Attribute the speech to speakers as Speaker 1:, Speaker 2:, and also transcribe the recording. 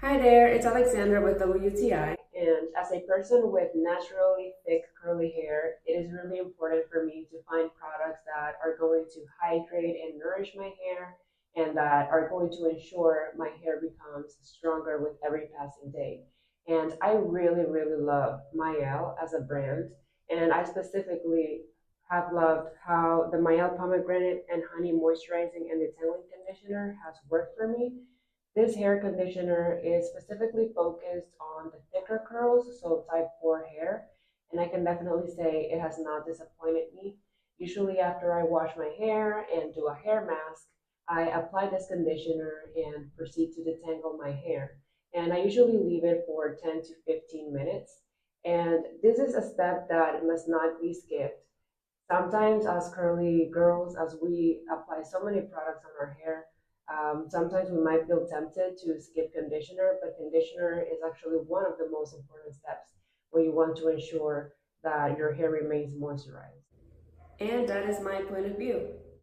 Speaker 1: Hi there, it's Alexandra with WTI. And as a person with naturally thick curly hair, it is really important for me to find products that are going to hydrate and nourish my hair and that are going to ensure my hair becomes stronger with every passing day. And I really, really love Mielle as a brand. And I specifically have loved how the Mielle Pomegranate and Honey Moisturizing and Detangling Conditioner has worked for me. This hair conditioner is specifically focused on the thicker curls, so type 4 hair, and I can definitely say it has not disappointed me. Usually after I wash my hair and do a hair mask, I apply this conditioner and proceed to detangle my hair. And I usually leave it for 10 to 15 minutes. And this is a step that must not be skipped. Sometimes as curly girls, as we apply so many products on our hair, sometimes we might feel tempted to skip conditioner, but conditioner is actually one of the most important steps when you want to ensure that your hair remains moisturized. And that is my point of view.